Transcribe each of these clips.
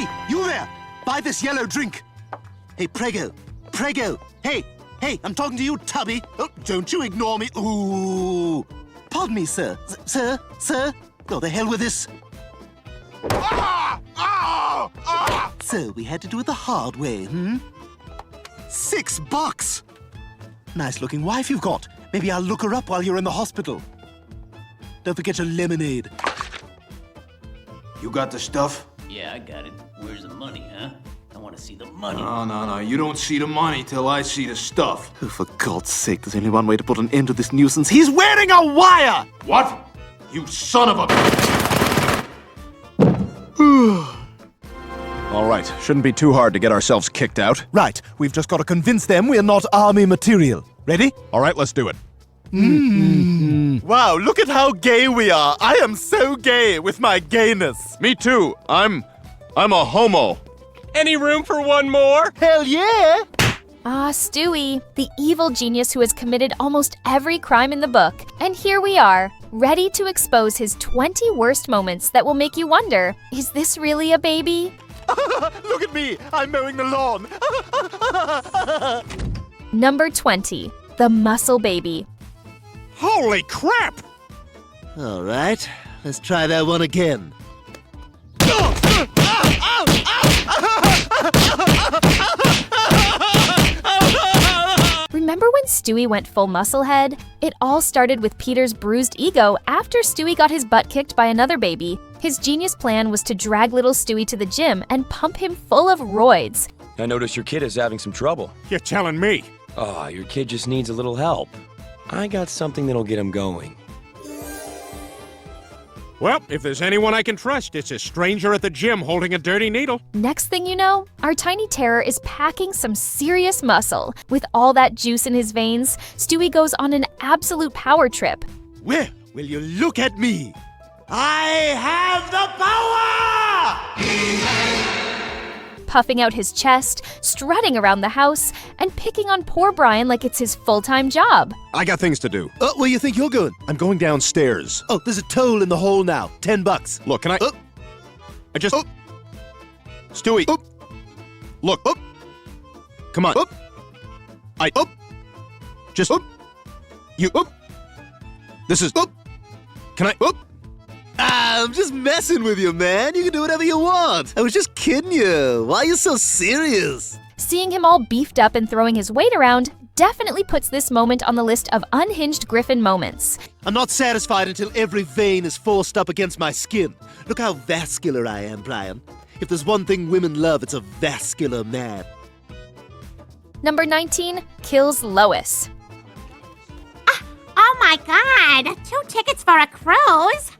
Hey, you there! Buy this yellow drink. Hey, Prego. Hey, I'm talking to you, Tubby. Oh, don't you ignore me. Ooh. Pardon me, sir. Sir? Go the hell with this. So, we had to do it the hard way, $6! Nice-looking wife you've got. Maybe I'll look her up while you're in the hospital. Don't forget your lemonade. You got the stuff? Yeah, I got it. Where's the money, huh? I want to see the money. No. You don't see the money till I see the stuff. Oh, for God's sake, there's only one way to put an end to this nuisance. He's wearing a wire! What? You son of a... All right, shouldn't be too hard to get ourselves kicked out. Right, we've just got to convince them we're not army material. Ready? All right, let's do it. Wow, look at how gay we are. I am so gay with my gayness. Me too. I'm a homo. Any room for one more? Hell yeah! Ah, Stewie, the evil genius who has committed almost every crime in the book. And here we are, ready to expose his 20 worst moments that will make you wonder, is this really a baby? Look at me, I'm mowing the lawn. Number 20, the muscle baby. Holy crap! All right, let's try that one again. Remember when Stewie went full musclehead? It all started with Peter's bruised ego after Stewie got his butt kicked by another baby. His genius plan was to drag little Stewie to the gym and pump him full of roids. I notice your kid is having some trouble. You're telling me. Ah, your kid just needs a little help. I got something that'll get him going. Well, if there's anyone I can trust, it's a stranger at the gym holding a dirty needle. Next thing you know, our tiny terror is packing some serious muscle. With all that juice in his veins, Stewie goes on an absolute power trip. Well, will you look at me? I have the power! Puffing out his chest, strutting around the house, and picking on poor Brian like it's his full-time job. I got things to do. Where you think you're going? I'm going downstairs. Oh, there's a toll in the hole now. $10. Look, can I... I just... Stewie. Look. Come on. Just... You... This is... Can I... I'm just messing with you, man. You can do whatever you want. I was just kidding you. Why are you so serious? Seeing him all beefed up and throwing his weight around definitely puts this moment on the list of unhinged Griffin moments. I'm not satisfied until every vein is forced up against my skin. Look how vascular I am, Brian. If there's one thing women love, it's a vascular man. Number 19, kills Lois. Oh my God! 2 tickets for a cruise?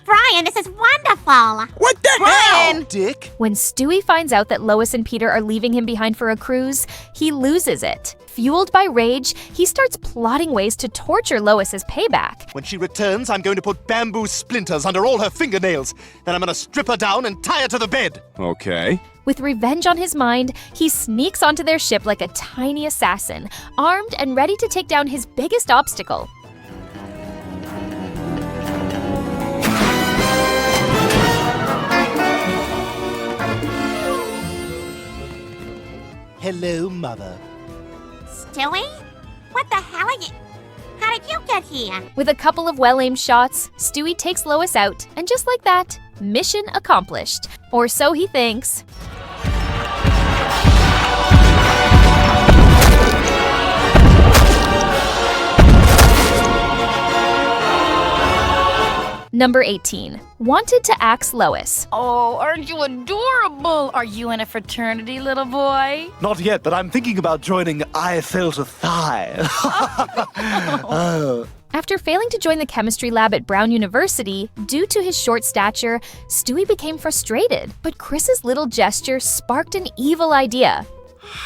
Brian, this is wonderful! What the hell, Dick? When Stewie finds out that Lois and Peter are leaving him behind for a cruise, he loses it. Fueled by rage, he starts plotting ways to torture Lois as payback. When she returns, I'm going to put bamboo splinters under all her fingernails. Then I'm going to strip her down and tie her to the bed. Okay. With revenge on his mind, he sneaks onto their ship like a tiny assassin, armed and ready to take down his biggest obstacle. Hello, Mother. Stewie? What the hell are you... How did you get here? With a couple of well-aimed shots, Stewie takes Lois out, and just like that, mission accomplished. Or so he thinks. Number 18. Wanted to axe Lois. Oh, aren't you adorable? Are you in a fraternity, little boy? Not yet, but I'm thinking about joining I Felt a Thigh. After failing to join the chemistry lab at Brown University, due to his short stature, Stewie became frustrated. But Chris's little gesture sparked an evil idea.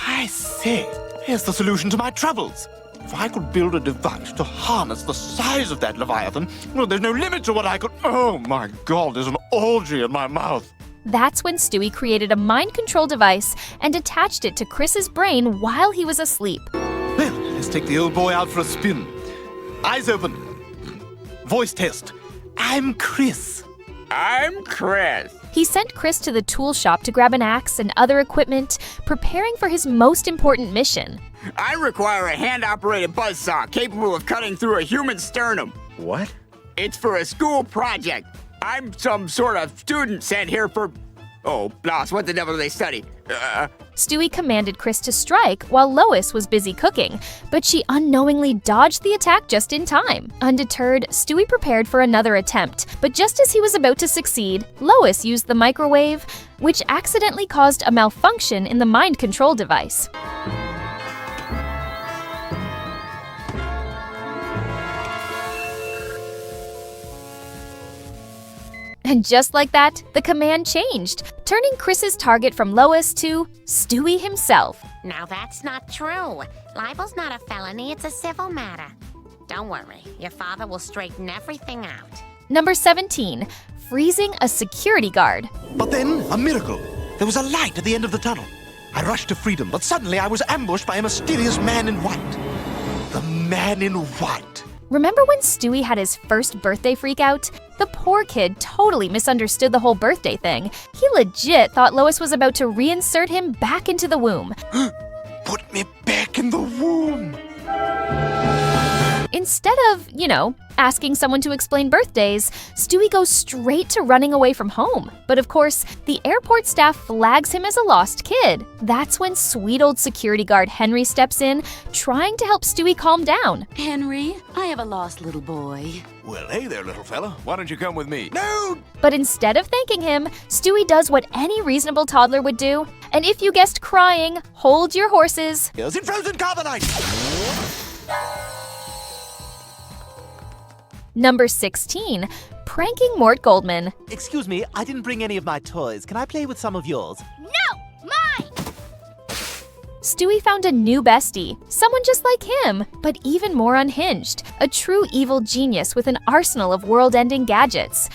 I say, here's the solution to my troubles. If I could build a device to harness the size of that Leviathan, well, there's no limit to what I could... Oh my God, there's an orgy in my mouth. That's when Stewie created a mind control device and attached it to Chris's brain while he was asleep. Well, let's take the old boy out for a spin. Eyes open. Voice test. I'm Chris. I'm Chris. He sent Chris to the tool shop to grab an axe and other equipment, preparing for his most important mission. I require a hand-operated buzzsaw capable of cutting through a human sternum. What? It's for a school project. I'm some sort of student sent here for... Oh, blast, what the devil do they study? Stewie commanded Chris to strike while Lois was busy cooking, but she unknowingly dodged the attack just in time. Undeterred, Stewie prepared for another attempt, but just as he was about to succeed, Lois used the microwave, which accidentally caused a malfunction in the mind control device. And just like that, the command changed, turning Chris's target from Lois to Stewie himself. Now that's not true. Libel's not a felony, it's a civil matter. Don't worry, your father will straighten everything out. Number 17, freezing a security guard. But then, a miracle. There was a light at the end of the tunnel. I rushed to freedom, but suddenly I was ambushed by a mysterious man in white. The man in white. Remember when Stewie had his first birthday freak out? The poor kid totally misunderstood the whole birthday thing. He legit thought Lois was about to reinsert him back into the womb. Put me back in the womb. Instead of, asking someone to explain birthdays, Stewie goes straight to running away from home. But of course, the airport staff flags him as a lost kid. That's when sweet old security guard Henry steps in, trying to help Stewie calm down. Henry, I have a lost little boy. Well, hey there, little fella. Why don't you come with me? No! But instead of thanking him, Stewie does what any reasonable toddler would do. And if you guessed crying, hold your horses. Here's in frozen carbonite. Number 16, pranking Mort Goldman. Excuse me, I didn't bring any of my toys. Can I play with some of yours? No! Mine! Stewie found a new bestie, someone just like him, but even more unhinged. A true evil genius with an arsenal of world-ending gadgets.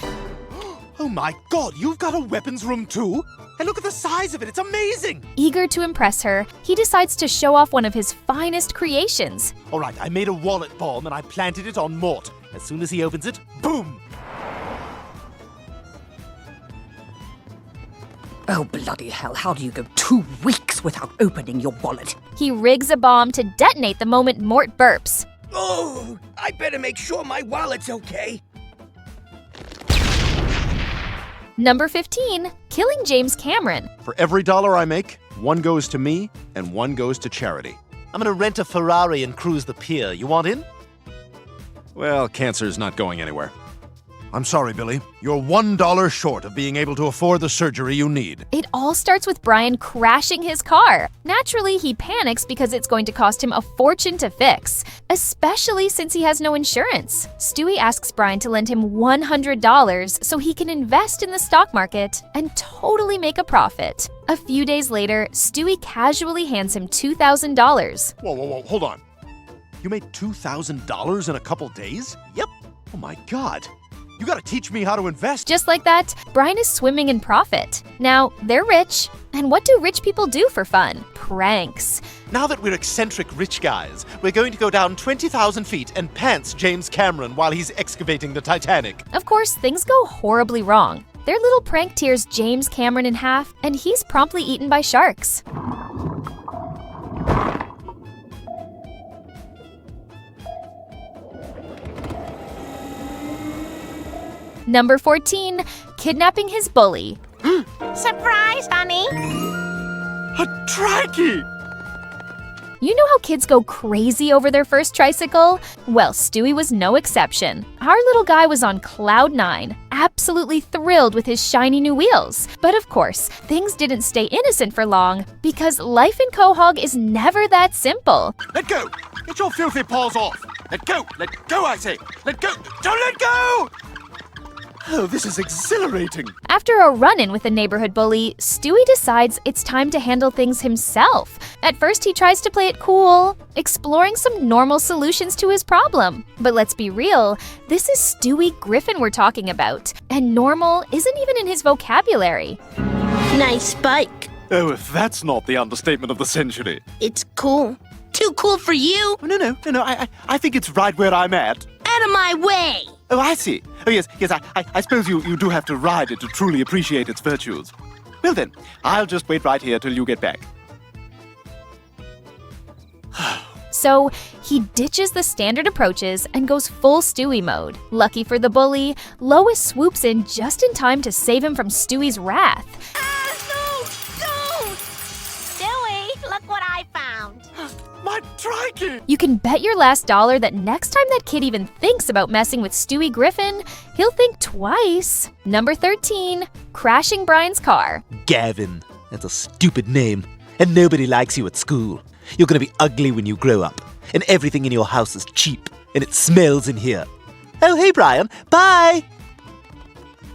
Oh my god, you've got a weapons room too? And look at the size of it, it's amazing! Eager to impress her, he decides to show off one of his finest creations. All right, I made a wallet bomb and I planted it on Mort. As soon as he opens it, boom! Oh, bloody hell, how do you go 2 weeks without opening your wallet? He rigs a bomb to detonate the moment Mort burps. Oh, I better make sure my wallet's okay. Number 15, killing James Cameron. For every dollar I make, one goes to me and one goes to charity. I'm gonna rent a Ferrari and cruise the pier. You want in? Well, cancer's not going anywhere. I'm sorry, Billy. You're $1 short of being able to afford the surgery you need. It all starts with Brian crashing his car. Naturally, he panics because it's going to cost him a fortune to fix, especially since he has no insurance. Stewie asks Brian to lend him $100 so he can invest in the stock market and totally make a profit. A few days later, Stewie casually hands him $2,000. Whoa, hold on. You made $2,000 in a couple days? Yep. Oh my god. You gotta teach me how to invest. Just like that, Brian is swimming in profit. Now, they're rich. And what do rich people do for fun? Pranks. Now that we're eccentric rich guys, we're going to go down 20,000 feet and pants James Cameron while he's excavating the Titanic. Of course, things go horribly wrong. Their little prank tears James Cameron in half, and he's promptly eaten by sharks. Number 14, kidnapping his bully. Surprise, honey! A trikey! You know how kids go crazy over their first tricycle? Well, Stewie was no exception. Our little guy was on cloud 9, absolutely thrilled with his shiny new wheels. But of course, things didn't stay innocent for long, because life in Quahog is never that simple. Let go! Get your filthy paws off! Let go! Let go, I say! Let go! Don't let go! Oh, this is exhilarating. After a run-in with a neighborhood bully, Stewie decides it's time to handle things himself. At first, he tries to play it cool, exploring some normal solutions to his problem. But let's be real, this is Stewie Griffin we're talking about, and normal isn't even in his vocabulary. Nice bike. Oh, if that's not the understatement of the century. It's cool. Too cool for you. No, I think it's right where I'm at. Out of my way. Oh, I see. Oh, yes, I suppose you do have to ride it to truly appreciate its virtues. Well then, I'll just wait right here till you get back. So he ditches the standard approaches and goes full Stewie mode. Lucky for the bully, Lois swoops in just in time to save him from Stewie's wrath. No! Stewie, look what I found. My trikey! You can bet your last dollar that next time that kid even thinks about messing with Stewie Griffin, he'll think twice. Number 13, crashing Brian's car. Gavin. That's a stupid name. And nobody likes you at school. You're gonna be ugly when you grow up. And everything in your house is cheap. And it smells in here. Oh, hey, Brian. Bye!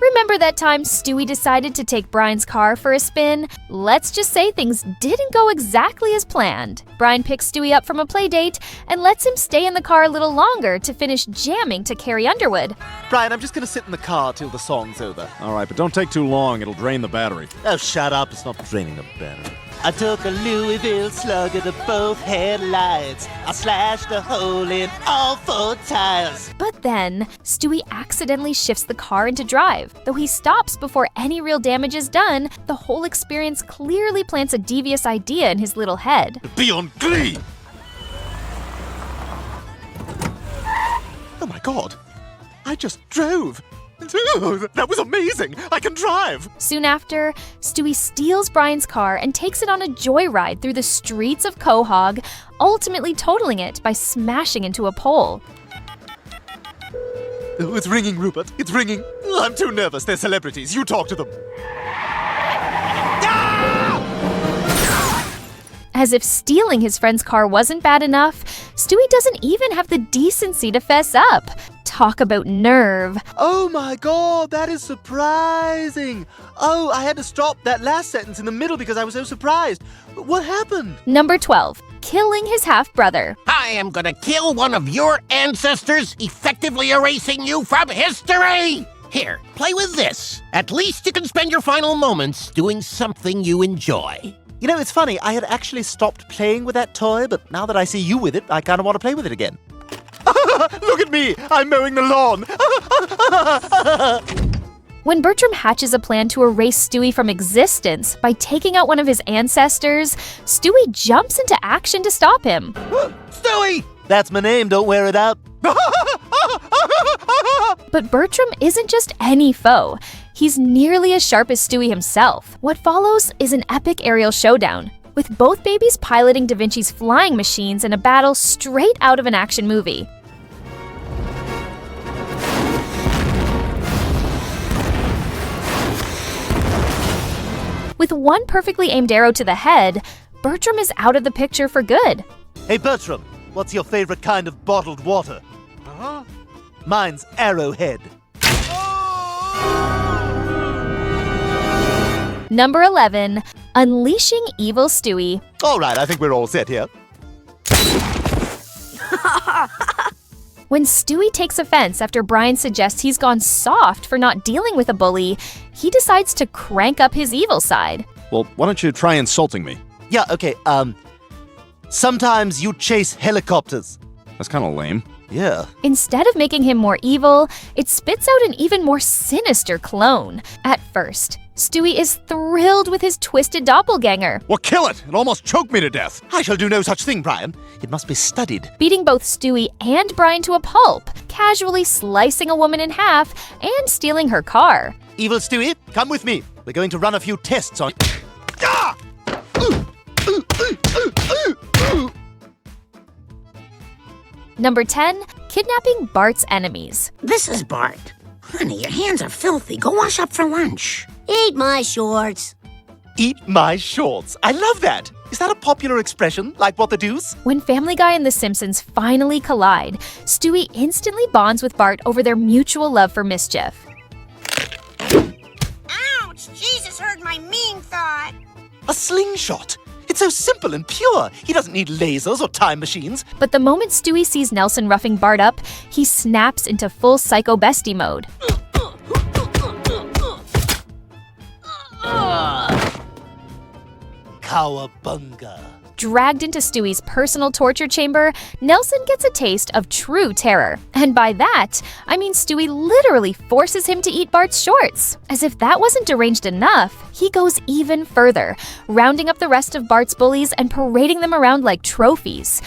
Remember that time Stewie decided to take Brian's car for a spin? Let's just say things didn't go exactly as planned. Brian picks Stewie up from a play date and lets him stay in the car a little longer to finish jamming to Carrie Underwood. Brian, I'm just gonna sit in the car till the song's over. All right, but don't take too long. It'll drain the battery. Oh, shut up. It's not draining the battery. I took a Louisville Slugger to both headlights. I slashed a hole in all 4 tires. But then, Stewie accidentally shifts the car into drive. Though he stops before any real damage is done, the whole experience clearly plants a devious idea in his little head. Be on glee! Oh my god. I just drove. Oh, that was amazing. I can drive. Soon after, Stewie steals Brian's car and takes it on a joyride through the streets of Quahog, ultimately totaling it by smashing into a pole. Oh, it's ringing, Rupert. It's ringing. Oh, I'm too nervous. They're celebrities. You talk to them. As if stealing his friend's car wasn't bad enough, Stewie doesn't even have the decency to fess up. Talk about nerve. Oh my god, that is surprising. Oh, I had to stop that last sentence in the middle because I was so surprised. What happened? Number 12, killing his half-brother. I am gonna kill one of your ancestors, effectively erasing you from history! Here, play with this. At least you can spend your final moments doing something you enjoy. You know, it's funny. I had actually stopped playing with that toy, but now that I see you with it, I kind of want to play with it again. Look at me! I'm mowing the lawn! When Bertram hatches a plan to erase Stewie from existence by taking out one of his ancestors, Stewie jumps into action to stop him. Stewie! That's my name, don't wear it out. But Bertram isn't just any foe. He's nearly as sharp as Stewie himself. What follows is an epic aerial showdown, with both babies piloting Da Vinci's flying machines in a battle straight out of an action movie. With one perfectly aimed arrow to the head, Bertram is out of the picture for good. Hey, Bertram, what's your favorite kind of bottled water? Mine's Arrowhead. Number 11, unleashing evil Stewie. All right, I think we're all set here. When Stewie takes offense after Brian suggests he's gone soft for not dealing with a bully, he decides to crank up his evil side. Well, why don't you try insulting me? Yeah, okay, sometimes you chase helicopters. That's kind of lame. Yeah. Instead of making him more evil, it spits out an even more sinister clone. At first, Stewie is thrilled with his twisted doppelganger. Well, kill it! It almost choked me to death. I shall do no such thing, Brian. It must be studied. Beating both Stewie and Brian to a pulp, casually slicing a woman in half, and stealing her car. Evil Stewie, come with me. We're going to run a few tests on... Ah! Number 10, kidnapping Bart's enemies. This is Bart. Honey, your hands are filthy. Go wash up for lunch. Eat my shorts. Eat my shorts. I love that. Is that a popular expression, like what the deuce? When Family Guy and The Simpsons finally collide, Stewie instantly bonds with Bart over their mutual love for mischief. Ouch! Jesus heard my mean thought. A slingshot. It's so simple and pure. He doesn't need lasers or time machines. But the moment Stewie sees Nelson roughing Bart up, he snaps into full psycho bestie mode. Cowabunga. Dragged into Stewie's personal torture chamber, Nelson gets a taste of true terror. And by that, I mean Stewie literally forces him to eat Bart's shorts. As if that wasn't deranged enough, he goes even further, rounding up the rest of Bart's bullies and parading them around like trophies.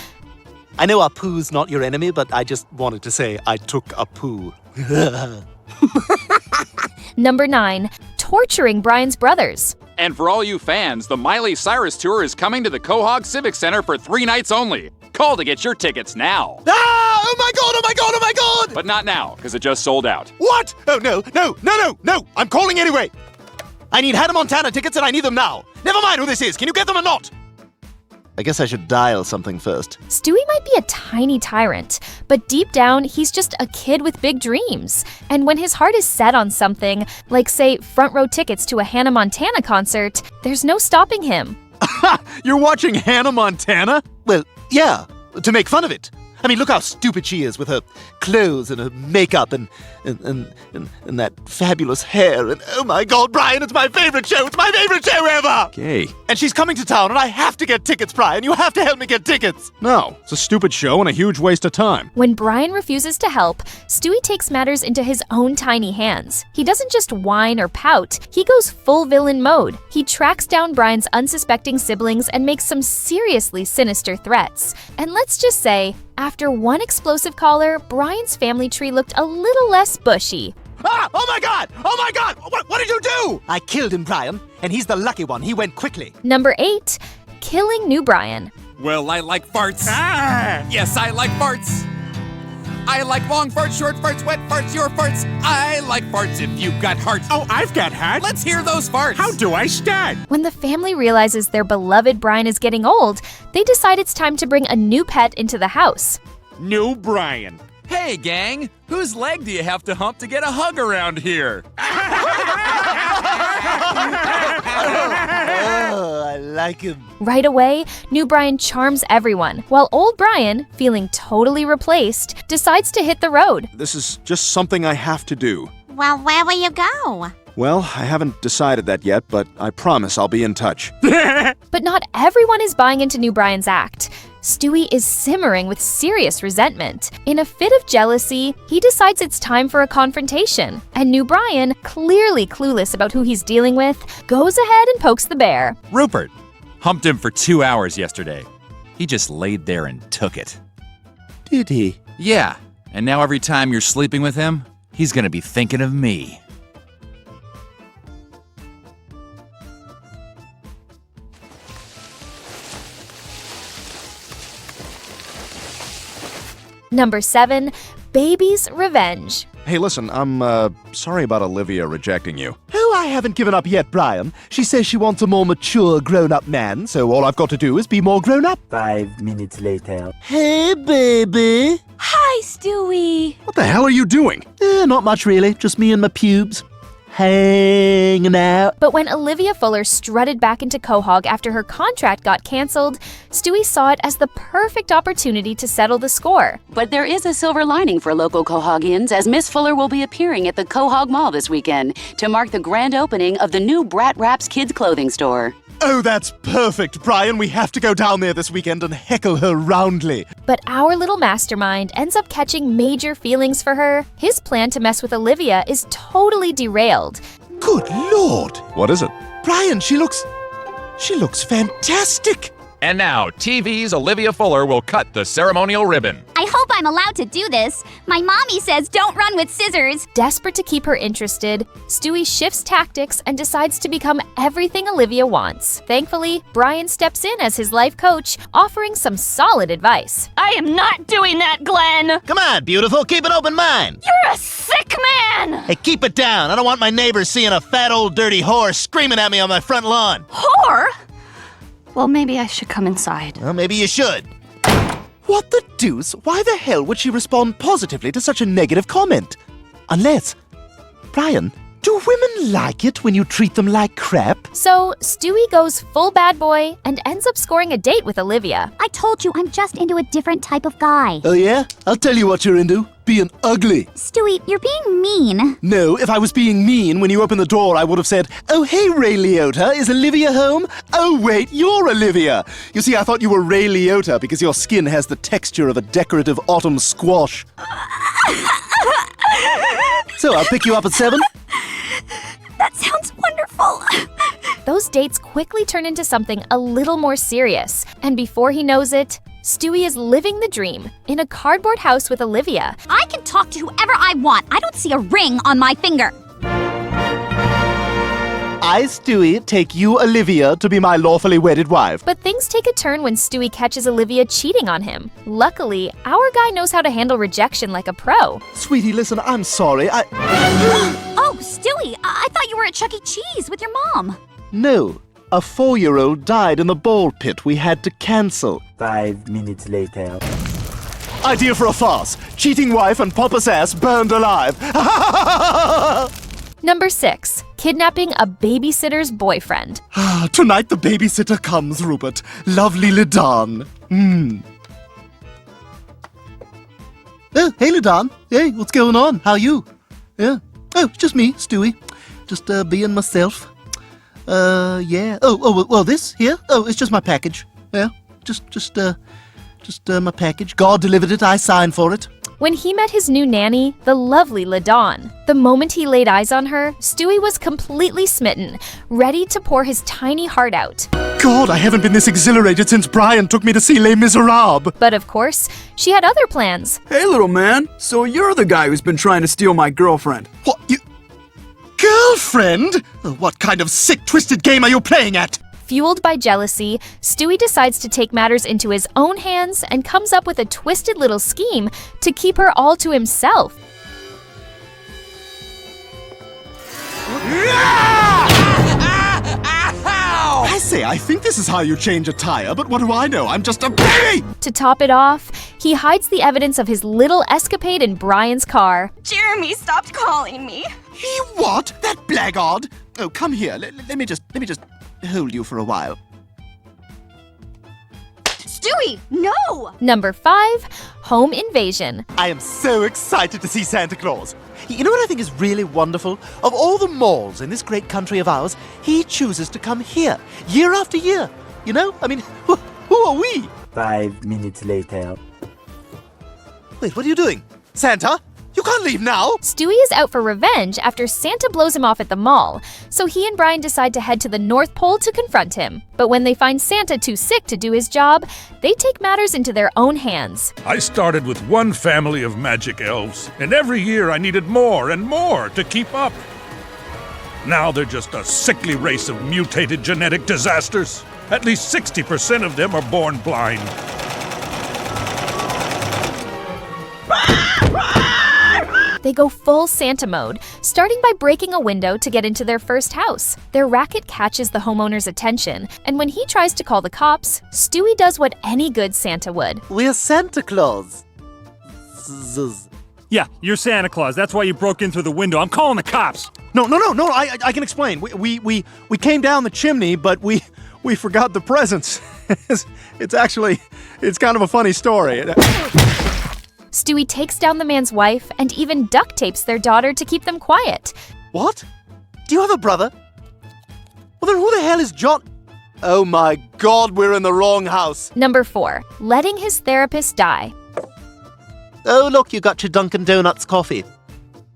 I know Apu's not your enemy, but I just wanted to say I took Apu. Number 9. Torturing Brian's brothers. And for all you fans, the Miley Cyrus Tour is coming to the Quahog Civic Center for 3 nights only. Call to get your tickets now. Ah! Oh my god, oh my god, oh my god! But not now, because it just sold out. What? Oh, no. I'm calling anyway. I need Hannah Montana tickets and I need them now. Never mind who this is. Can you get them or not? I guess I should dial something first. Stewie might be a tiny tyrant, but deep down, he's just a kid with big dreams. And when his heart is set on something, like say front row tickets to a Hannah Montana concert, there's no stopping him. You're watching Hannah Montana? Well, yeah, to make fun of it. I mean, look how stupid she is with her clothes and her makeup and that fabulous hair. And oh my god, Brian, it's my favorite show. It's my favorite show ever. Gay. And she's coming to town and I have to get tickets, Brian. You have to help me get tickets. No, it's a stupid show and a huge waste of time. When Brian refuses to help, Stewie takes matters into his own tiny hands. He doesn't just whine or pout, he goes full villain mode. He tracks down Brian's unsuspecting siblings and makes some seriously sinister threats. And let's just say, after one explosive caller, Brian's family tree looked a little less bushy. Ah! Oh my god! Oh my god! What did you do? I killed him, Brian, and he's the lucky one. He went quickly. Number 8. Killing new Brian. Well, I like farts. Yes, I like farts. I like long farts, short farts, wet farts, your farts. I like farts if you've got heart. Oh, I've got heart. Let's hear those farts. How do I start? When the family realizes their beloved Brian is getting old, they decide it's time to bring a new pet into the house. New Brian. Hey, gang, whose leg do you have to hump to get a hug around here? Oh, I like him. Right away, new Brian charms everyone, while old Brian, feeling totally replaced, decides to hit the road. This is just something I have to do. Well, where will you go? Well, I haven't decided that yet, but I promise I'll be in touch. But not everyone is buying into new Brian's act. Stewie is simmering with serious resentment. In a fit of jealousy, he decides it's time for a confrontation. And new Brian, clearly clueless about who he's dealing with, goes ahead and pokes the bear. Rupert. Humped him for 2 hours yesterday. He just laid there and took it. Did he? Yeah, and now every time you're sleeping with him, he's gonna be thinking of me. Number 7. Baby's Revenge. Hey, listen, I'm sorry about Olivia rejecting you. Oh, I haven't given up yet, Brian. She says she wants a more mature, grown-up man, so all I've got to do is be more grown-up. 5 minutes later. Hey, baby. Hi, Stewie. What the hell are you doing? Not much, really. Just me and my pubes. Hanging out. But when Olivia Fuller strutted back into Quahog after her contract got canceled, Stewie saw it as the perfect opportunity to settle the score. But there is a silver lining for local Quahogians, as Miss Fuller will be appearing at the Quahog Mall this weekend to mark the grand opening of the new Brat Wraps kids clothing store. Oh, that's perfect, Brian. We have to go down there this weekend and heckle her roundly. But our little mastermind ends up catching major feelings for her. His plan to mess with Olivia is totally derailed. Good Lord. What is it? Brian, she looks fantastic. And now, TV's Olivia Fuller will cut the ceremonial ribbon. I hope I'm allowed to do this. My mommy says don't run with scissors. Desperate to keep her interested, Stewie shifts tactics and decides to become everything Olivia wants. Thankfully, Brian steps in as his life coach, offering some solid advice. I am not doing that, Glenn. Come on, beautiful, keep an open mind. You're a sick man. Hey, keep it down. I don't want my neighbors seeing a fat old dirty whore screaming at me on my front lawn. Whore? Well, maybe I should come inside. Well, maybe you should. What the deuce? Why the hell would she respond positively to such a negative comment? Unless, Brian, do women like it when you treat them like crap? So, Stewie goes full bad boy and ends up scoring a date with Olivia. I told you I'm just into a different type of guy. Oh yeah? I'll tell you what you're into. being ugly. Stewie, you're being mean. No, if I was being mean when you opened the door, I would have said, "Oh, hey, Ray Liotta, is Olivia home? Oh, wait, you're Olivia." You see, I thought you were Ray Liotta because your skin has the texture of a decorative autumn squash. So I'll pick you up at 7? That sounds wonderful. Those dates quickly turn into something a little more serious, and before he knows it, Stewie is living the dream in a cardboard house with Olivia. I can talk to whoever I want. I don't see a ring on my finger. I, Stewie, take you, Olivia, to be my lawfully wedded wife. But things take a turn when Stewie catches Olivia cheating on him. Luckily, our guy knows how to handle rejection like a pro. Sweetie, listen, I'm sorry. Oh, Stewie, I thought you were at Chuck E. Cheese with your mom. No, a 4-year-old died in the ball pit. We had to cancel. 5 minutes later. Idea for a farce. Cheating wife and pompous ass burned alive. Number 6. Kidnapping a babysitter's boyfriend. Tonight the babysitter comes, Rupert. Lovely Lidan. Oh, hey, Lidan. Hey, what's going on? How are you? Yeah. Oh, it's just me, Stewie. Just being myself. Yeah. Well, this here? Oh, it's just my package. Yeah. Just my package. God delivered it. I signed for it. When he met his new nanny, the lovely Lidan, the moment he laid eyes on her, Stewie was completely smitten, ready to pour his tiny heart out. God, I haven't been this exhilarated since Brian took me to see Les Miserables. But of course, she had other plans. Hey, little man. So you're the guy who's been trying to steal my girlfriend. What, you... Girlfriend? What kind of sick, twisted game are you playing at? Fueled by jealousy, Stewie decides to take matters into his own hands and comes up with a twisted little scheme to keep her all to himself. I say, I think this is how you change a tire, but what do I know? I'm just a baby! To top it off, he hides the evidence of his little escapade in Brian's car. Jeremy stopped calling me. He what? That blackguard? Oh, come here. Let me just hold you for a while. Stewie, no! Number 5, home invasion. I am so excited to see Santa Claus. You know what I think is really wonderful? Of all the malls in this great country of ours, he chooses to come here, year after year. You know? I mean, who are we? 5 minutes later. Wait, what are you doing? Santa? You can't leave now! Stewie is out for revenge after Santa blows him off at the mall, so he and Brian decide to head to the North Pole to confront him. But when they find Santa too sick to do his job, they take matters into their own hands. I started with one family of magic elves, and every year I needed more and more to keep up. Now they're just a sickly race of mutated genetic disasters. At least 60% of them are born blind. They go full Santa mode, starting by breaking a window to get into their first house. Their racket catches the homeowner's attention, and when he tries to call the cops, Stewie does what any good Santa would. We're Santa Claus. Yeah, you're Santa Claus. That's why you broke in through the window. I'm calling the cops. No, I can explain. We came down the chimney, but we forgot the presents. It's kind of a funny story. Stewie takes down the man's wife and even duct tapes their daughter to keep them quiet. What? Do you have a brother? Well, then who the hell is John? Oh my God, we're in the wrong house. Number 4, letting his therapist die. Oh, look, you got your Dunkin' Donuts coffee.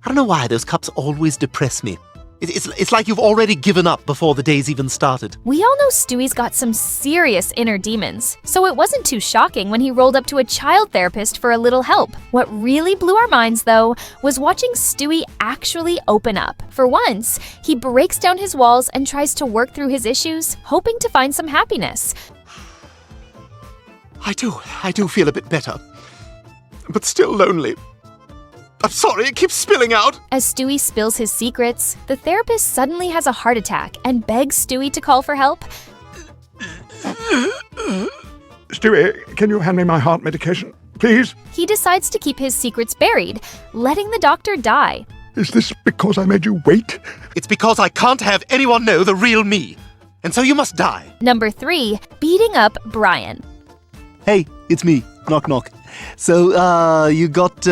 I don't know why those cups always depress me. It's like you've already given up before the day's even started. We all know Stewie's got some serious inner demons, so it wasn't too shocking when he rolled up to a child therapist for a little help. What really blew our minds, though, was watching Stewie actually open up. For once, he breaks down his walls and tries to work through his issues, hoping to find some happiness. I do feel a bit better, but still lonely. I'm sorry, it keeps spilling out. As Stewie spills his secrets, the therapist suddenly has a heart attack and begs Stewie to call for help. Stewie, can you hand me my heart medication, please? He decides to keep his secrets buried, letting the doctor die. Is this because I made you wait? It's because I can't have anyone know the real me. And so you must die. Number 3, beating up Brian. Hey, it's me. Knock, knock. So, you got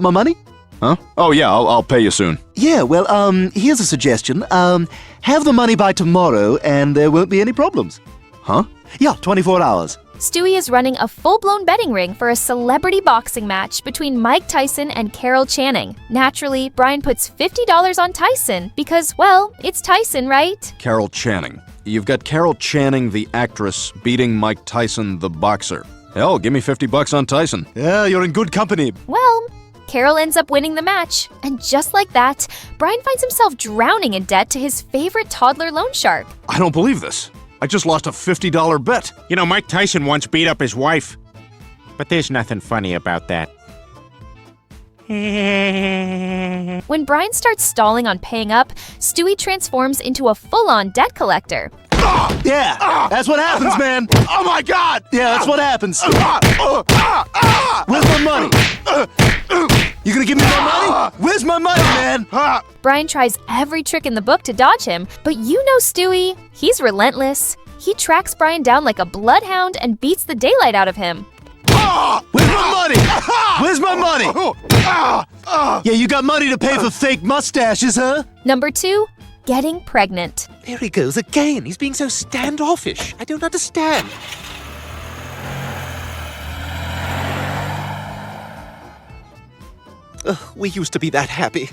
my money? Huh? Oh, yeah, I'll pay you soon. Yeah, well, here's a suggestion. Have the money by tomorrow and there won't be any problems. Huh? Yeah, 24 hours. Stewie is running a full-blown betting ring for a celebrity boxing match between Mike Tyson and Carol Channing. Naturally, Brian puts $50 on Tyson because, well, it's Tyson, right? Carol Channing. You've got Carol Channing, the actress, beating Mike Tyson, the boxer. Hell, give me $50 on Tyson. Yeah, you're in good company. Well, Carol ends up winning the match, and just like that, Brian finds himself drowning in debt to his favorite toddler loan shark. I don't believe this. I just lost a $50 bet. You know, Mike Tyson once beat up his wife. But there's nothing funny about that. When Brian starts stalling on paying up, Stewie transforms into a full-on debt collector. Yeah, that's what happens, man. Oh my God! Yeah, that's what happens. Where's my money? You gonna give me my money? Where's my money, man? Brian tries every trick in the book to dodge him, but you know Stewie, he's relentless. He tracks Brian down like a bloodhound and beats the daylight out of him. Where's my money? Where's my money? Yeah, you got money to pay for fake mustaches, huh? Number 2, getting pregnant. There he goes again. He's being so standoffish. I don't understand. We used to be that happy.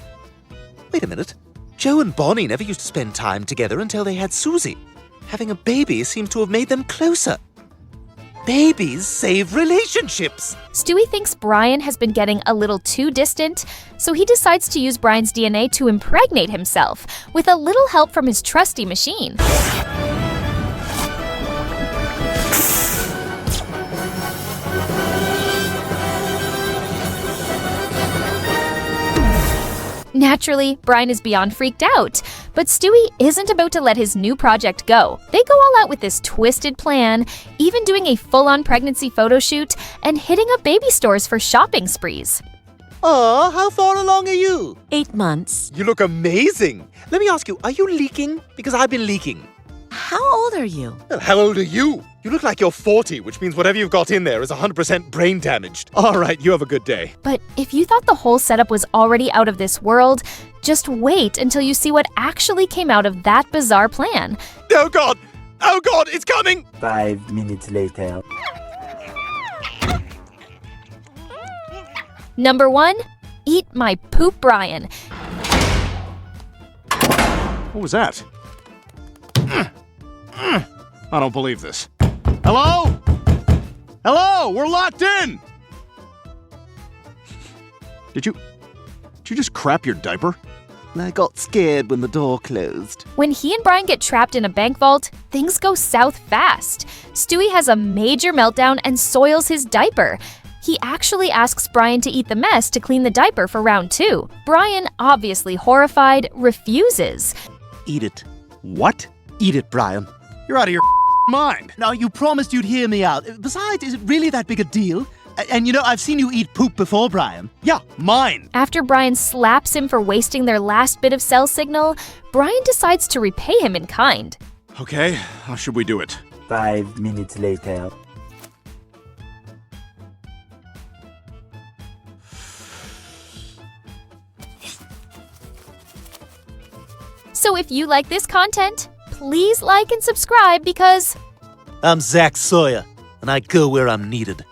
Wait a minute. Joe and Bonnie never used to spend time together until they had Susie. Having a baby seems to have made them closer. Babies save relationships. Stewie thinks Brian has been getting a little too distant, so he decides to use Brian's DNA to impregnate himself, with a little help from his trusty machine. Naturally, Brian is beyond freaked out, but Stewie isn't about to let his new project go. They go all out with this twisted plan, even doing a full-on pregnancy photo shoot and hitting up baby stores for shopping sprees. Oh, how far along are you? 8 months. You look amazing. Let me ask you, are you leaking? Because I've been leaking. How old are you? Well, how old are you? You look like you're 40, which means whatever you've got in there is 100% brain damaged. All right, you have a good day. But if you thought the whole setup was already out of this world, just wait until you see what actually came out of that bizarre plan. Oh God! Oh God, it's coming! 5 minutes later. Number 1, eat my poop, Brian. What was that? I don't believe this. Hello? Hello? We're locked in! Did you just crap your diaper? I got scared when the door closed. When he and Brian get trapped in a bank vault, things go south fast. Stewie has a major meltdown and soils his diaper. He actually asks Brian to eat the mess to clean the diaper for round 2. Brian, obviously horrified, refuses. Eat it. What? Eat it, Brian. You're out of your mind. Now, you promised you'd hear me out. Besides, is it really that big a deal? And you know, I've seen you eat poop before, Brian. Yeah, mine. After Brian slaps him for wasting their last bit of cell signal, Brian decides to repay him in kind. Okay, how should we do it? 5 minutes later. So if you like this content, please like and subscribe because I'm Zach Sawyer, and I go where I'm needed.